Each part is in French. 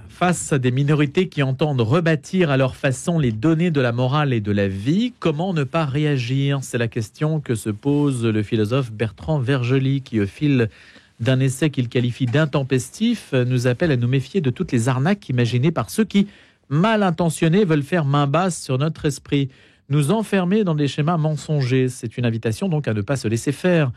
Face à des minorités qui entendent rebâtir à leur façon les données de la morale et de la vie, comment ne pas réagir? C'est la question que se pose le philosophe Bertrand Vergely, qui au fil d'un essai qu'il qualifie d'intempestif, nous appelle à nous méfier de toutes les arnaques imaginées par ceux qui, mal intentionnés, veulent faire main basse sur notre esprit, nous enfermer dans des schémas mensongers. C'est une invitation donc à ne pas se laisser faire,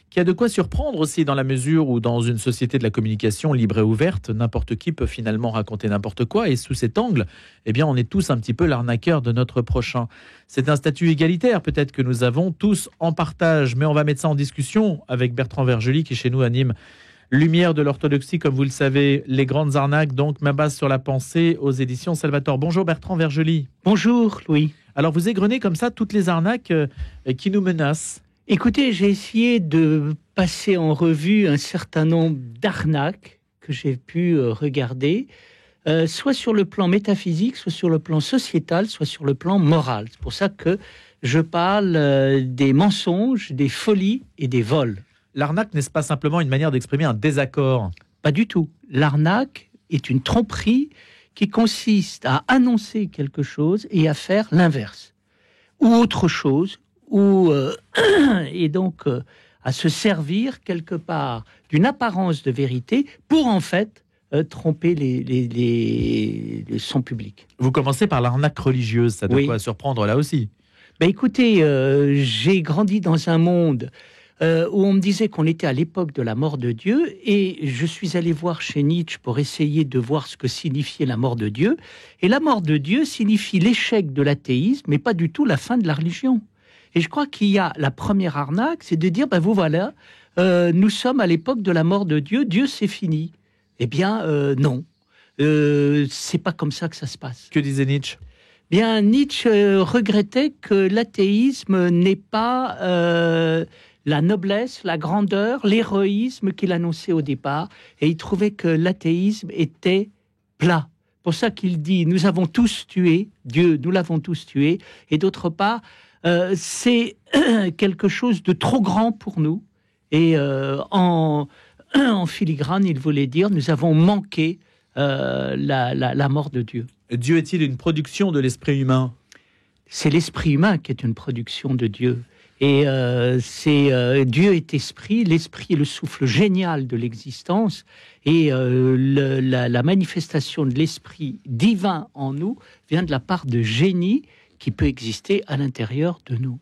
qui a de quoi surprendre aussi dans la mesure où dans une société de la communication libre et ouverte, n'importe qui peut finalement raconter n'importe quoi et sous cet angle, eh bien on est tous un petit peu l'arnaqueur de notre prochain. C'est un statut égalitaire peut-être que nous avons tous en partage, mais on va mettre ça en discussion avec Bertrand Vergely qui chez nous anime Lumière de l'orthodoxie, comme vous le savez, les grandes arnaques, donc ma base sur la pensée aux éditions Salvatore. Bonjour Bertrand Vergely. Bonjour Louis. Alors vous égrenez comme ça toutes les arnaques qui nous menacent. Écoutez, j'ai essayé de passer en revue un certain nombre d'arnaques que j'ai pu regarder, soit sur le plan métaphysique, soit sur le plan sociétal, soit sur le plan moral. C'est pour ça que je parle des mensonges, des folies et des vols. L'arnaque, n'est-ce pas simplement une manière d'exprimer un désaccord? Pas du tout. L'arnaque est une tromperie qui consiste à annoncer quelque chose et à faire l'inverse. Ou autre chose, et donc à se servir quelque part d'une apparence de vérité pour en fait tromper son public. Vous commencez par l'arnaque religieuse, ça doit Oui. quoi surprendre là aussi. Écoutez, j'ai grandi dans un monde où on me disait qu'on était à l'époque de la mort de Dieu, et je suis allé voir chez Nietzsche pour essayer de voir ce que signifiait la mort de Dieu, et la mort de Dieu signifie l'échec de l'athéisme, mais pas du tout la fin de la religion. Et je crois qu'il y a la première arnaque, c'est de dire, vous voilà, nous sommes à l'époque de la mort de Dieu, Dieu c'est fini. Eh bien, non. C'est pas comme ça que ça se passe. Que disait Nietzsche? Bien, Nietzsche regrettait que l'athéisme n'est pas la noblesse, la grandeur, l'héroïsme qu'il annonçait au départ, et il trouvait que l'athéisme était plat. Pour ça qu'il dit, nous avons tous tué, Dieu, nous l'avons tous tué, et d'autre part, c'est quelque chose de trop grand pour nous. Et en filigrane, il voulait dire, nous avons manqué la mort de Dieu. Dieu est-il une production de l'esprit humain? C'est l'esprit humain qui est une production de Dieu. Et Dieu est esprit, l'esprit est le souffle génial de l'existence, et la manifestation de l'esprit divin en nous vient de la part de génie qui peut exister à l'intérieur de nous.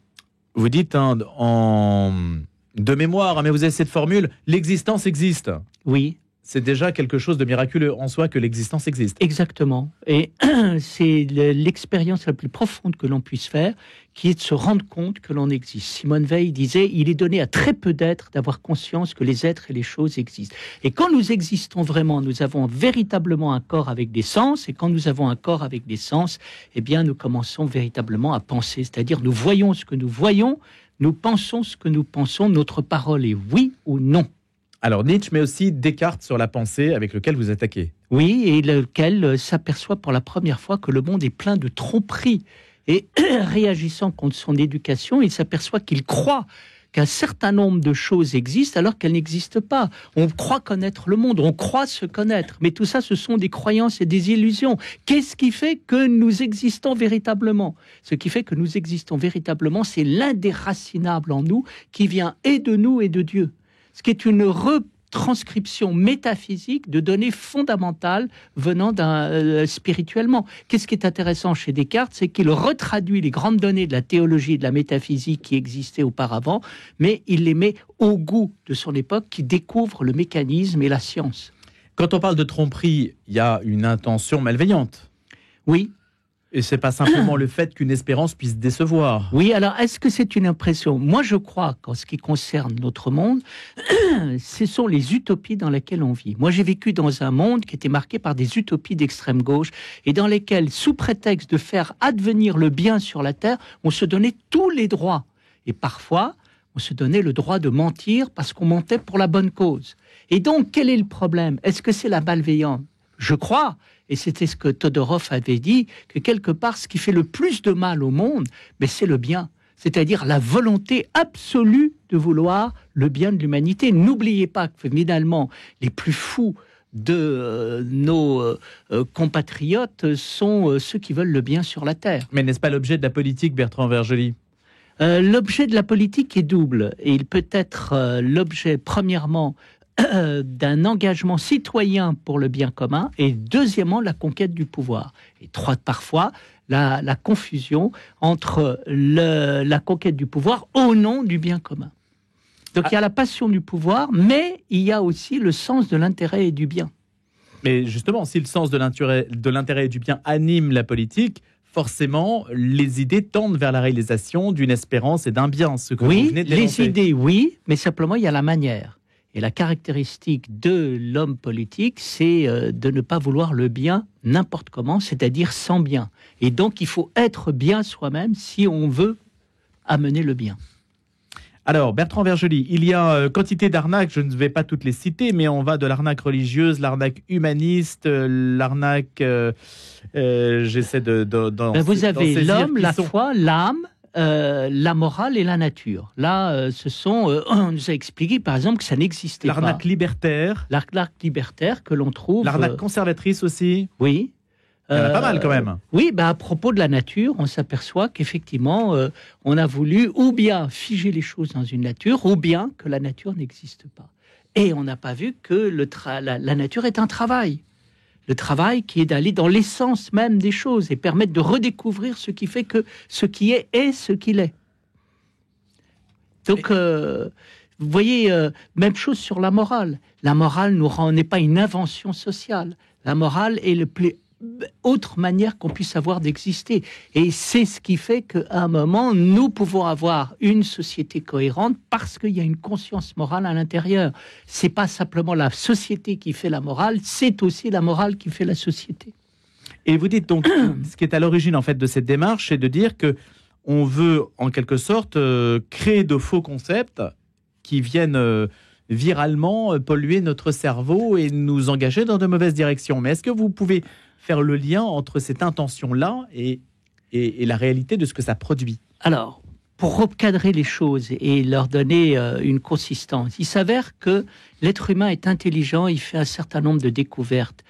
Vous dites de mémoire, mais vous avez cette formule, l'existence existe. Oui. C'est déjà quelque chose de miraculeux en soi que l'existence existe. Exactement. Et c'est l'expérience la plus profonde que l'on puisse faire, qui est de se rendre compte que l'on existe. Simone Veil disait, il est donné à très peu d'êtres d'avoir conscience que les êtres et les choses existent. Et quand nous existons vraiment, nous avons véritablement un corps avec des sens, et quand nous avons un corps avec des sens, eh bien, nous commençons véritablement à penser. C'est-à-dire, nous voyons ce que nous voyons, nous pensons ce que nous pensons, notre parole est oui ou non. Alors Nietzsche, mais aussi Descartes sur la pensée avec lequel vous attaquez. Oui, et lequel s'aperçoit pour la première fois que le monde est plein de tromperies. Et réagissant contre son éducation, il s'aperçoit qu'il croit qu'un certain nombre de choses existent alors qu'elles n'existent pas. On croit connaître le monde, on croit se connaître, mais tout ça, ce sont des croyances et des illusions. Qu'est-ce qui fait que nous existons véritablement? Ce qui fait que nous existons véritablement, c'est l'indéracinable en nous qui vient et de nous et de Dieu. Ce qui est une retranscription métaphysique de données fondamentales venant spirituellement. Qu'est-ce qui est intéressant chez Descartes, c'est qu'il retraduit les grandes données de la théologie et de la métaphysique qui existaient auparavant, mais il les met au goût de son époque qui découvre le mécanisme et la science. Quand on parle de tromperie, il y a une intention malveillante. Oui. Et c'est pas simplement le fait qu'une espérance puisse décevoir. Oui, alors est-ce que c'est une impression? Moi, je crois qu'en ce qui concerne notre monde, ce sont les utopies dans lesquelles on vit. Moi, j'ai vécu dans un monde qui était marqué par des utopies d'extrême gauche et dans lesquelles, sous prétexte de faire advenir le bien sur la terre, on se donnait tous les droits. Et parfois, on se donnait le droit de mentir parce qu'on mentait pour la bonne cause. Et donc, quel est le problème? Est-ce que c'est la malveillance? Je crois, et c'était ce que Todorov avait dit, que quelque part, ce qui fait le plus de mal au monde, c'est le bien. C'est-à-dire la volonté absolue de vouloir le bien de l'humanité. N'oubliez pas que finalement, les plus fous de nos compatriotes sont ceux qui veulent le bien sur la terre. Mais n'est-ce pas l'objet de la politique, Bertrand Vergely ? L'objet de la politique est double. Et il peut être l'objet, premièrement, d'un engagement citoyen pour le bien commun, et deuxièmement, la conquête du pouvoir. Et parfois, la confusion entre la conquête du pouvoir au nom du bien commun. Donc il y a la passion du pouvoir, mais il y a aussi le sens de l'intérêt et du bien. Mais justement, si le sens de l'intérêt et du bien anime la politique, forcément, les idées tendent vers la réalisation d'une espérance et d'un bien, ce que vous venez de dénoncer. Les idées, oui, mais simplement il y a la manière. Et la caractéristique de l'homme politique, c'est de ne pas vouloir le bien n'importe comment, c'est-à-dire sans bien. Et donc il faut être bien soi-même si on veut amener le bien. Alors, Bertrand Vergely, il y a quantité d'arnaques, je ne vais pas toutes les citer, mais on va de l'arnaque religieuse, l'arnaque humaniste, l'arnaque... j'essaie vous avez l'homme, la foi, l'âme, la morale et la nature. Là, on nous a expliqué, par exemple, que ça n'existait pas. L'arnaque libertaire. L'arnaque libertaire que l'on trouve... L'arnaque conservatrice aussi. Oui. Il y en a pas mal quand même. Oui, à propos de la nature, on s'aperçoit qu'effectivement, on a voulu ou bien figer les choses dans une nature, ou bien que la nature n'existe pas. Et on n'a pas vu que la nature est un travail. Le travail qui est d'aller dans l'essence même des choses et permettre de redécouvrir ce qui fait que ce qui est ce qu'il est. Donc, vous voyez, même chose sur la morale. La morale n'est pas une invention sociale. La morale est le plus autre manière qu'on puisse avoir d'exister. Et c'est ce qui fait qu'à un moment, nous pouvons avoir une société cohérente parce qu'il y a une conscience morale à l'intérieur. C'est pas simplement la société qui fait la morale, c'est aussi la morale qui fait la société. Et vous dites donc, ce qui est à l'origine en fait de cette démarche, c'est de dire que on veut en quelque sorte créer de faux concepts qui viennent viralement polluer notre cerveau et nous engager dans de mauvaises directions. Mais est-ce que vous pouvez faire le lien entre cette intention-là et la réalité de ce que ça produit? Alors, pour recadrer les choses et leur donner une consistance, il s'avère que l'être humain est intelligent, il fait un certain nombre de découvertes.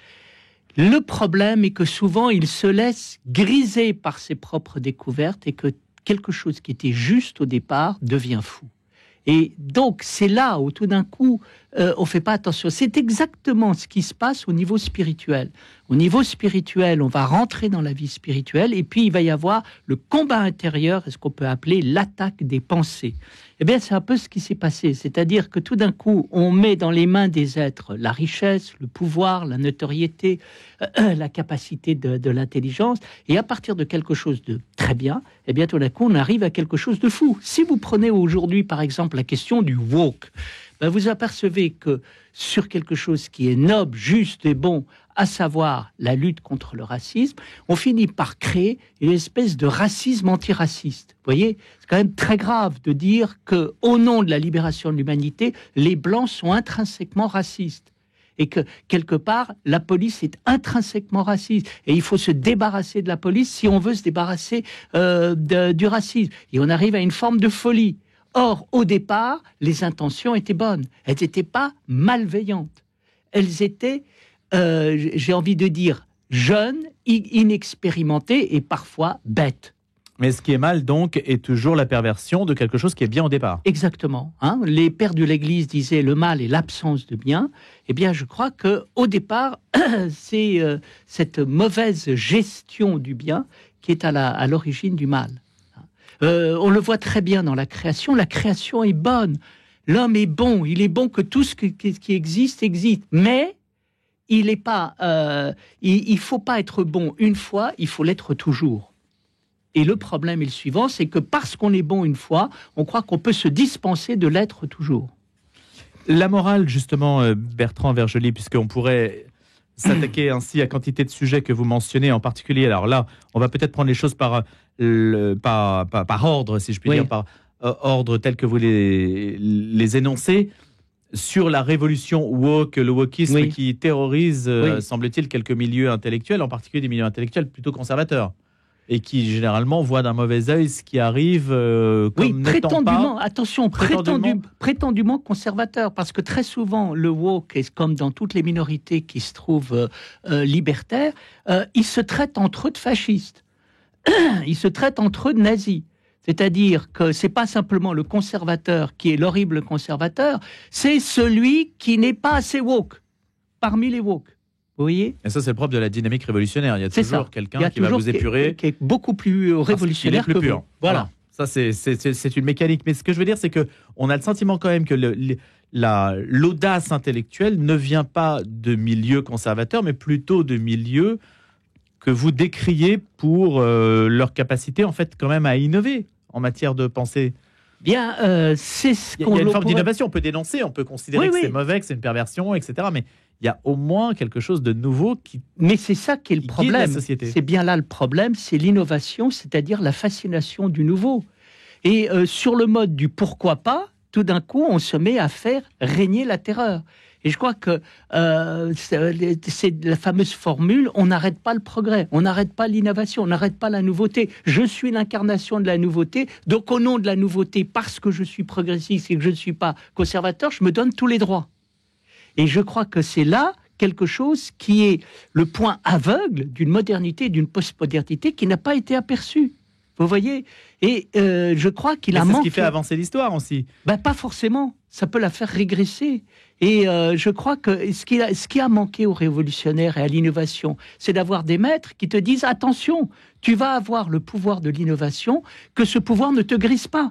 Le problème est que souvent, il se laisse griser par ses propres découvertes et que quelque chose qui était juste au départ devient fou. Et donc, c'est là où tout d'un coup, on ne fait pas attention. C'est exactement ce qui se passe au niveau spirituel. Au niveau spirituel, on va rentrer dans la vie spirituelle et puis il va y avoir le combat intérieur, ce qu'on peut appeler l'attaque des pensées. Eh bien, c'est un peu ce qui s'est passé. C'est-à-dire que tout d'un coup, on met dans les mains des êtres la richesse, le pouvoir, la notoriété, la capacité de l'intelligence. Et à partir de quelque chose de très bien, eh bien, tout d'un coup, on arrive à quelque chose de fou. Si vous prenez aujourd'hui, par exemple, la question du woke, vous apercevez que sur quelque chose qui est noble, juste et bon, à savoir la lutte contre le racisme, on finit par créer une espèce de racisme antiraciste. Vous voyez, c'est quand même très grave de dire qu'au nom de la libération de l'humanité, les Blancs sont intrinsèquement racistes. Et que, quelque part, la police est intrinsèquement raciste. Et il faut se débarrasser de la police si on veut se débarrasser du racisme. Et on arrive à une forme de folie. Or, au départ, les intentions étaient bonnes. Elles n'étaient pas malveillantes. Elles étaient, j'ai envie de dire, jeunes, inexpérimentées et parfois bêtes. Mais ce qui est mal, donc, est toujours la perversion de quelque chose qui est bien au départ. Exactement. Les pères de l'Église disaient le mal est l'absence de bien. Eh bien, je crois qu'au départ, c'est cette mauvaise gestion du bien qui est à l'origine du mal. On le voit très bien dans la création. La création est bonne. L'homme est bon. Il est bon que tout ce qui existe. Mais il n'est pas. Il faut pas être bon une fois. Il faut l'être toujours. Et le problème est le suivant, c'est que parce qu'on est bon une fois, on croit qu'on peut se dispenser de l'être toujours. La morale, justement, Bertrand Vergely, puisqu'on pourrait s'attaquer ainsi à quantité de sujets que vous mentionnez en particulier. Alors là, on va peut-être prendre les choses par ordre, si je puis dire, par ordre tel que vous les énoncez. Sur la révolution woke, le wokisme qui terrorise, semble-t-il, quelques milieux intellectuels, en particulier des milieux intellectuels plutôt conservateurs. et qui généralement voient d'un mauvais œil ce qui arrive comme prétendument, attention, prétendument conservateur, parce que très souvent, le woke, est comme dans toutes les minorités qui se trouvent libertaires, ils se traitent entre eux de fascistes. Ils se traitent entre eux de nazis. C'est-à-dire que c'est pas simplement le conservateur qui est l'horrible conservateur, c'est celui qui n'est pas assez woke, parmi les woke. Vous voyez ? Et ça, c'est le propre de la dynamique révolutionnaire. Il y a toujours quelqu'un qui va vous épurer. Qui est beaucoup plus révolutionnaire que vous. Voilà. Ça, c'est une mécanique. Mais ce que je veux dire, c'est qu'on a le sentiment quand même que l'audace intellectuelle ne vient pas de milieux conservateurs, mais plutôt de milieux que vous décriez pour leur capacité, en fait, quand même à innover en matière de pensée. Bien, c'est ce qu'on... Il y a une forme d'innovation. On peut dénoncer, on peut considérer que c'est mauvais, que c'est une perversion, etc. Mais il y a au moins quelque chose de nouveau qui... Mais c'est ça qui est le problème. C'est bien là le problème, c'est l'innovation, c'est-à-dire la fascination du nouveau. Et sur le mode du pourquoi pas, tout d'un coup, on se met à faire régner la terreur. Et je crois que c'est la fameuse formule, on n'arrête pas le progrès, on n'arrête pas l'innovation, on n'arrête pas la nouveauté. Je suis l'incarnation de la nouveauté, donc au nom de la nouveauté, parce que je suis progressiste et que je ne suis pas conservateur, je me donne tous les droits. Et je crois que c'est là quelque chose qui est le point aveugle d'une modernité, d'une postmodernité qui n'a pas été aperçu. Vous voyez ? Et je crois qu'il a manqué... C'est ce qui fait avancer l'histoire aussi. Pas forcément. Ça peut la faire régresser. Et je crois que ce qui a manqué aux révolutionnaires et à l'innovation, c'est d'avoir des maîtres qui te disent « Attention, tu vas avoir le pouvoir de l'innovation, que ce pouvoir ne te grise pas.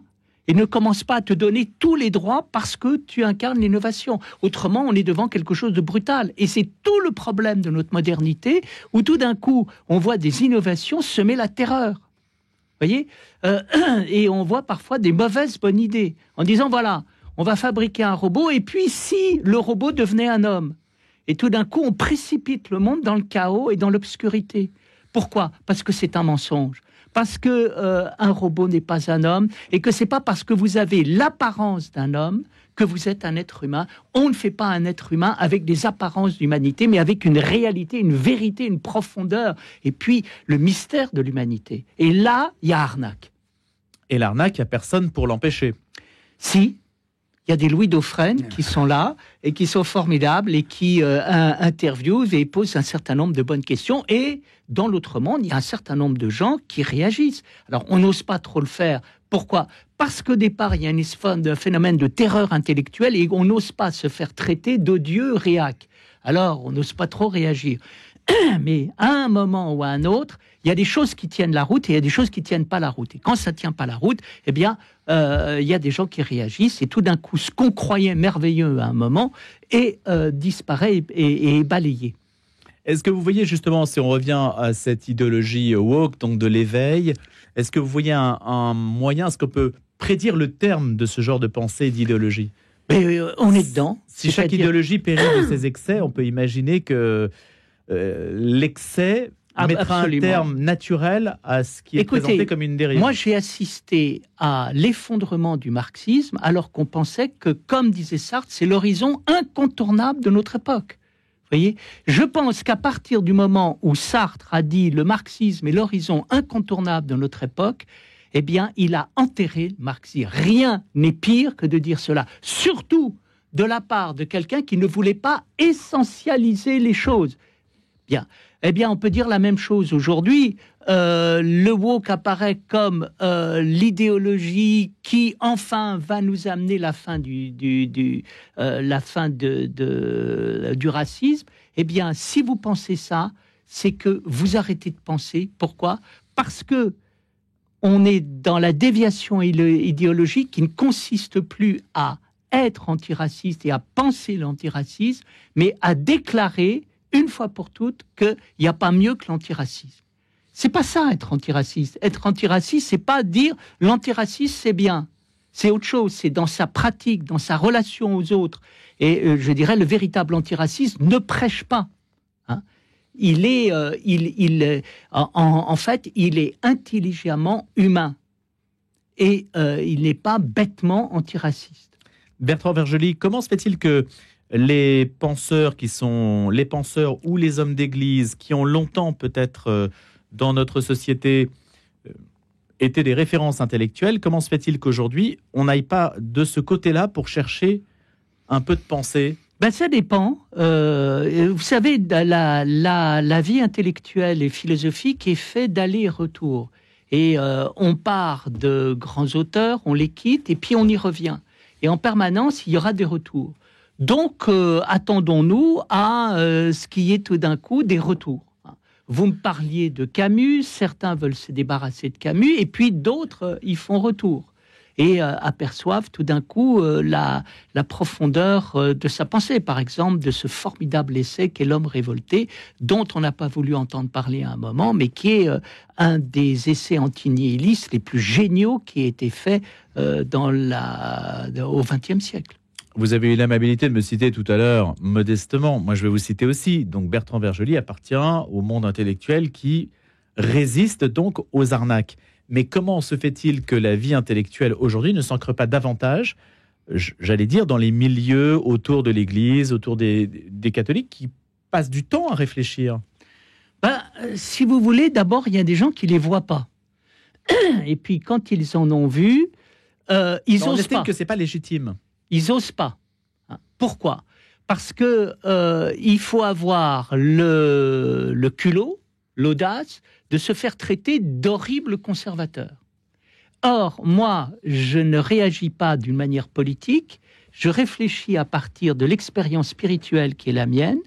Et ne commence pas à te donner tous les droits parce que tu incarnes l'innovation. Autrement, on est devant quelque chose de brutal. Et c'est tout le problème de notre modernité, où tout d'un coup, on voit des innovations semer la terreur. Vous voyez ? Et on voit parfois des mauvaises bonnes idées, en disant, voilà, on va fabriquer un robot, et puis si le robot devenait un homme ? Et tout d'un coup, on précipite le monde dans le chaos et dans l'obscurité. Pourquoi ? Parce que c'est un mensonge. Parce que un robot n'est pas un homme, et que c'est pas parce que vous avez l'apparence d'un homme que vous êtes un être humain. On ne fait pas un être humain avec des apparences d'humanité, mais avec une réalité, une vérité, une profondeur, et puis le mystère de l'humanité. Et là, il y a arnaque. Et l'arnaque, il n'y a personne pour l'empêcher. Si, il y a des Louis Dauphren qui sont là et qui sont formidables et qui interviewent et posent un certain nombre de bonnes questions. Et dans l'autre monde, il y a un certain nombre de gens qui réagissent. Alors, on n'ose pas trop le faire. Pourquoi ? Parce qu'au départ, il y a un phénomène de terreur intellectuelle et on n'ose pas se faire traiter d'odieux réac. Alors, on n'ose pas trop réagir. Mais à un moment ou à un autre, il y a des choses qui tiennent la route et il y a des choses qui ne tiennent pas la route. Et quand ça ne tient pas la route, eh bien, il y a des gens qui réagissent et tout d'un coup, ce qu'on croyait merveilleux à un moment disparaît et est balayé. Est-ce que vous voyez justement, si on revient à cette idéologie woke, donc de l'éveil, est-ce que vous voyez un moyen, est-ce qu'on peut prédire le terme de ce genre de pensée et d'idéologie ? Mais on est dedans. Si chaque idéologie périt de ses excès, on peut imaginer que l'excès mettra un terme naturel à ce qui est présenté comme une dérive. Moi, j'ai assisté à l'effondrement du marxisme alors qu'on pensait que, comme disait Sartre, c'est l'horizon incontournable de notre époque. Vous voyez ? Je pense qu'à partir du moment où Sartre a dit le marxisme est l'horizon incontournable de notre époque, eh bien, il a enterré le marxisme. Rien n'est pire que de dire cela. Surtout de la part de quelqu'un qui ne voulait pas essentialiser les choses. Bien. Eh bien, on peut dire la même chose aujourd'hui. Le woke apparaît comme l'idéologie qui, enfin, va nous amener la fin du racisme. Eh bien, si vous pensez ça, c'est que vous arrêtez de penser. Pourquoi ? Parce que on est dans la déviation idéologique qui ne consiste plus à être antiraciste et à penser l'antiracisme, mais à déclarer une fois pour toutes qu'il n'y a pas mieux que l'antiracisme. C'est pas ça, être antiraciste. Être antiraciste, c'est pas dire l'antiracisme, c'est bien. C'est autre chose, c'est dans sa pratique, dans sa relation aux autres. Et je dirais, le véritable antiracisme ne prêche pas. Hein. En fait, il est intelligemment humain. Et il n'est pas bêtement antiraciste. Bertrand Vergely, comment se fait-il que les penseurs ou les hommes d'église qui ont longtemps peut-être dans notre société étaient des références intellectuelles. Comment se fait-il qu'aujourd'hui, on n'aille pas de ce côté-là pour chercher un peu de pensée ? Ben, ça dépend. Vous savez, la vie intellectuelle et philosophique est faite d'aller et retour. Et on part de grands auteurs, on les quitte, et puis on y revient. Et en permanence, il y aura des retours. Donc, attendons-nous à ce qui est tout d'un coup des retours. Vous me parliez de Camus, certains veulent se débarrasser de Camus, et puis d'autres y font retour. Et aperçoivent tout d'un coup la profondeur de sa pensée. Par exemple, de ce formidable essai qu'est L'homme révolté, dont on n'a pas voulu entendre parler à un moment, mais qui est un des essais antinihilistes les plus géniaux qui a été fait au XXe siècle. Vous avez eu l'amabilité de me citer tout à l'heure, modestement. Moi, je vais vous citer aussi. Donc, Bertrand Vergely appartient au monde intellectuel qui résiste donc aux arnaques. Mais comment se fait-il que la vie intellectuelle aujourd'hui ne s'ancre pas davantage, j'allais dire, dans les milieux autour de l'Église, autour des catholiques qui passent du temps à réfléchir ? Si vous voulez, d'abord, il y a des gens qui ne les voient pas. Et puis, quand ils en ont vu, ils on osent estime pas. que ce n'est pas légitime. Ils n'osent pas. Pourquoi ? Parce que il faut avoir le culot, l'audace, de se faire traiter d'horrible conservateur. Or, moi, je ne réagis pas d'une manière politique, je réfléchis à partir de l'expérience spirituelle qui est la mienne,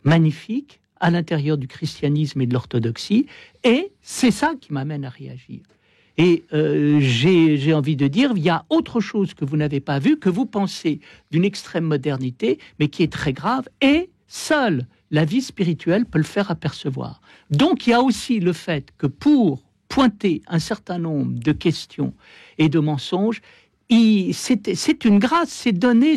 magnifique, à l'intérieur du christianisme et de l'orthodoxie, et c'est ça qui m'amène à réagir. Et j'ai envie de dire, il y a autre chose que vous n'avez pas vu, que vous pensez d'une extrême modernité, mais qui est très grave, et seule la vie spirituelle peut le faire apercevoir. Donc il y a aussi le fait que pour pointer un certain nombre de questions et de mensonges, c'est une grâce, c'est donné,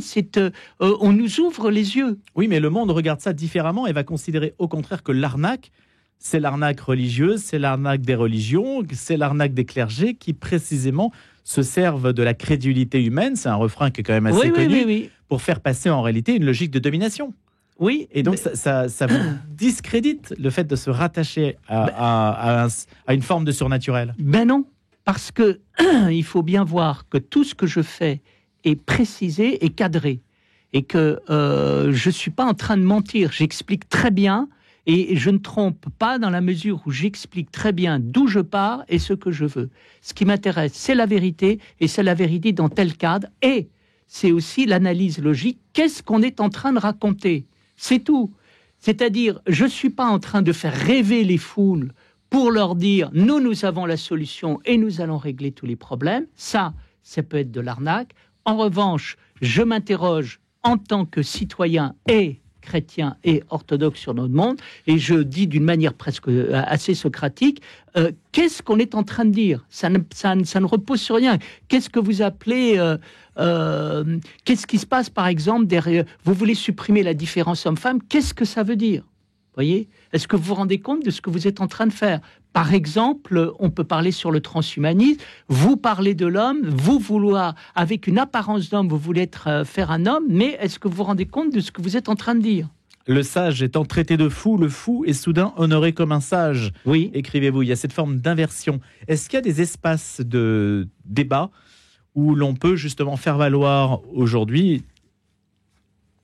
on nous ouvre les yeux. Oui, mais le monde regarde ça différemment et va considérer au contraire que l'arnaque, c'est l'arnaque religieuse, c'est l'arnaque des religions, c'est l'arnaque des clergés qui précisément se servent de la crédulité humaine, c'est un refrain qui est quand même assez connu, pour faire passer en réalité une logique de domination. Oui. Et donc ça vous discrédite le fait de se rattacher à une forme de surnaturel. Ben non, parce que il faut bien voir que tout ce que je fais est précisé et cadré. Et que je ne suis pas en train de mentir, j'explique très bien. Et je ne trompe pas dans la mesure où j'explique très bien d'où je pars et ce que je veux. Ce qui m'intéresse, c'est la vérité, et c'est la vérité dans tel cadre. Et c'est aussi l'analyse logique. Qu'est-ce qu'on est en train de raconter ? C'est tout. C'est-à-dire, je ne suis pas en train de faire rêver les foules pour leur dire « nous avons la solution et nous allons régler tous les problèmes ». Ça peut être de l'arnaque. En revanche, je m'interroge en tant que citoyen et chrétien et orthodoxe sur notre monde, et je dis d'une manière presque assez socratique, qu'est-ce qu'on est en train de dire ? Ça ne repose sur rien. Qu'est-ce que vous appelez... qu'est-ce qui se passe, par exemple, derrière... Vous voulez supprimer la différence homme-femme, qu'est-ce que ça veut dire ? Voyez ? Est-ce que vous vous rendez compte de ce que vous êtes en train de faire ? Par exemple, on peut parler sur le transhumanisme. Vous parlez de l'homme, vous vouloir, avec une apparence d'homme, vous voulez faire un homme, mais est-ce que vous vous rendez compte de ce que vous êtes en train de dire ? Le sage étant traité de fou, le fou est soudain honoré comme un sage. Oui. Écrivez-vous, il y a cette forme d'inversion. Est-ce qu'il y a des espaces de débat où l'on peut justement faire valoir aujourd'hui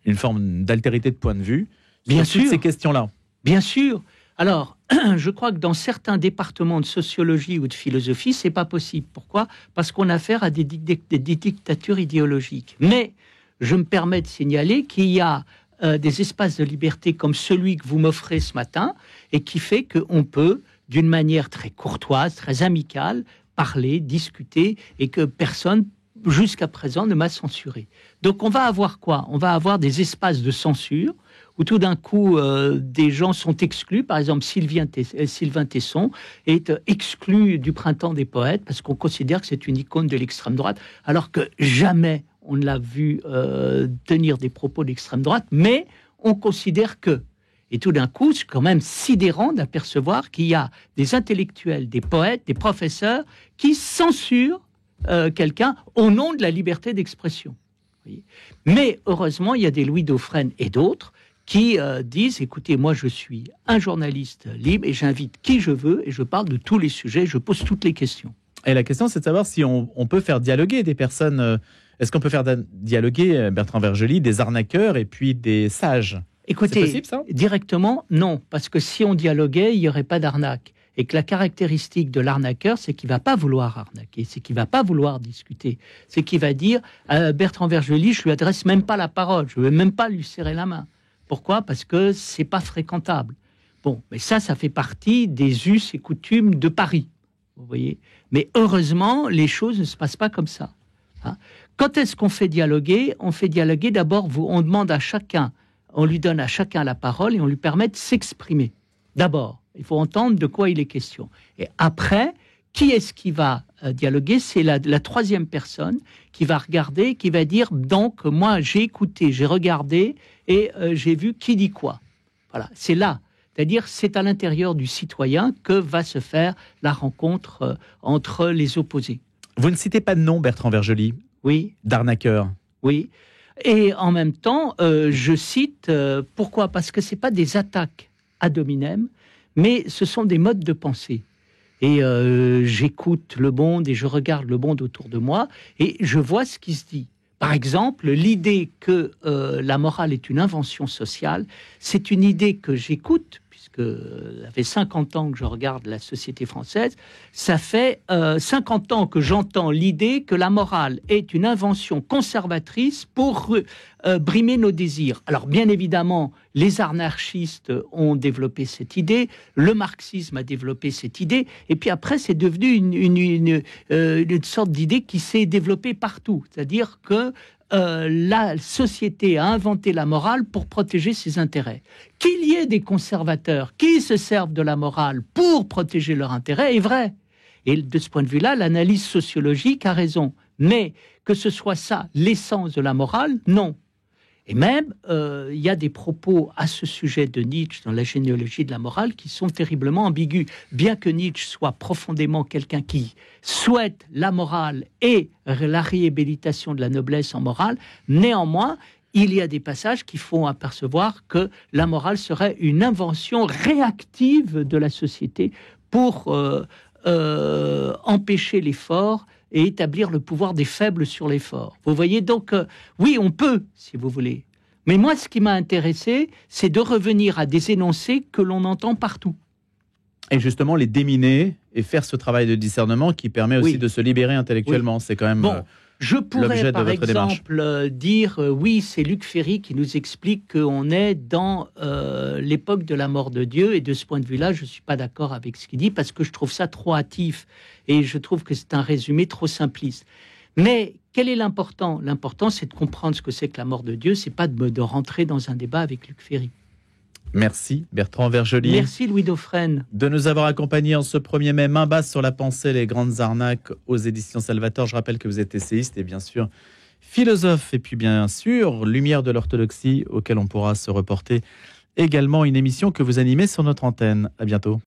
une forme d'altérité de point de vue Bien sur sûr. toutes ces questions-là ? Bien sûr. Alors, je crois que dans certains départements de sociologie ou de philosophie, c'est pas possible. Pourquoi ? Parce qu'on a affaire à des dictatures idéologiques. Mais je me permets de signaler qu'il y a des espaces de liberté comme celui que vous m'offrez ce matin et qui fait qu'on peut, d'une manière très courtoise, très amicale, parler, discuter et que personne, jusqu'à présent, ne m'a censuré. Donc on va avoir quoi ? On va avoir des espaces de censure où tout d'un coup, des gens sont exclus. Par exemple, Sylvain Tesson est exclu du Printemps des poètes parce qu'on considère que c'est une icône de l'extrême droite, alors que jamais on ne l'a vu tenir des propos d'extrême droite, mais on considère que... Et tout d'un coup, c'est quand même sidérant d'apercevoir qu'il y a des intellectuels, des poètes, des professeurs qui censurent quelqu'un au nom de la liberté d'expression. Mais heureusement, il y a des Louis Dauphren et d'autres qui disent, écoutez, moi je suis un journaliste libre et j'invite qui je veux et je parle de tous les sujets, je pose toutes les questions. Et la question, c'est de savoir si on peut faire dialoguer des personnes. Est-ce qu'on peut faire dialoguer, Bertrand Vergely, des arnaqueurs et puis des sages? Écoutez, c'est possible, ça? Directement, non, parce que si on dialoguait, il n'y aurait pas d'arnaque. Et que la caractéristique de l'arnaqueur, c'est qu'il ne va pas vouloir arnaquer, c'est qu'il ne va pas vouloir discuter, c'est qu'il va dire Bertrand Vergely, je ne lui adresse même pas la parole, je ne vais même pas lui serrer la main. Pourquoi? Parce que ce n'est pas fréquentable. Bon, mais ça fait partie des us et coutumes de Paris, vous voyez. Mais heureusement, les choses ne se passent pas comme ça. Hein. Quand est-ce qu'on fait dialoguer? On fait dialoguer d'abord, on demande à chacun, on lui donne à chacun la parole et on lui permet de s'exprimer. D'abord, il faut entendre de quoi il est question. Et après, qui est-ce qui va dialoguer? C'est la troisième personne qui va regarder, qui va dire, donc, moi, j'ai écouté, j'ai regardé et j'ai vu qui dit quoi. Voilà, c'est là. C'est-à-dire, c'est à l'intérieur du citoyen que va se faire la rencontre entre les opposés. Vous ne citez pas de nom, Bertrand Vergely? Oui. D'arnaqueur? Oui. Et en même temps, je cite, pourquoi? Parce que ce n'est pas des attaques ad hominem, mais ce sont des modes de pensée. Et j'écoute le monde et je regarde le monde autour de moi et je vois ce qui se dit. Par exemple, l'idée que la morale est une invention sociale, c'est une idée que j'écoute, puisque ça fait 50 ans que je regarde la société française, ça fait 50 ans que j'entends l'idée que la morale est une invention conservatrice pour brimer nos désirs. Alors bien évidemment, les anarchistes ont développé cette idée, le marxisme a développé cette idée, et puis après c'est devenu une sorte d'idée qui s'est développée partout. C'est-à-dire que la société a inventé la morale pour protéger ses intérêts. Qu'il y ait des conservateurs qui se servent de la morale pour protéger leurs intérêts est vrai. Et de ce point de vue-là, l'analyse sociologique a raison. Mais que ce soit ça l'essence de la morale, non. Et même, il y a des propos à ce sujet de Nietzsche dans la généalogie de la morale qui sont terriblement ambigus. Bien que Nietzsche soit profondément quelqu'un qui souhaite la morale et la réhabilitation de la noblesse en morale, néanmoins, il y a des passages qui font apercevoir que la morale serait une invention réactive de la société pour empêcher les forts et établir le pouvoir des faibles sur les forts. Vous voyez donc, oui, on peut, si vous voulez. Mais moi, ce qui m'a intéressé, c'est de revenir à des énoncés que l'on entend partout. Et justement, les déminer et faire ce travail de discernement qui permet aussi de se libérer intellectuellement. Oui. C'est quand même je pourrais, par exemple, dire, oui, c'est Luc Ferry qui nous explique qu'on est dans l'époque de la mort de Dieu. Et de ce point de vue-là, je ne suis pas d'accord avec ce qu'il dit parce que je trouve ça trop hâtif. Et je trouve que c'est un résumé trop simpliste. Mais quel est l'important? L'important, c'est de comprendre ce que c'est que la mort de Dieu. Ce n'est pas de rentrer dans un débat avec Luc Ferry. Merci Bertrand Vergely. Merci Louis Dauphren. De nous avoir accompagnés en ce 1er mai, main basse sur la pensée, les grandes arnaques aux éditions Salvator. Je rappelle que vous êtes essayiste et bien sûr philosophe. Et puis bien sûr, Lumière de l'orthodoxie, auquel on pourra se reporter également une émission que vous animez sur notre antenne. À bientôt.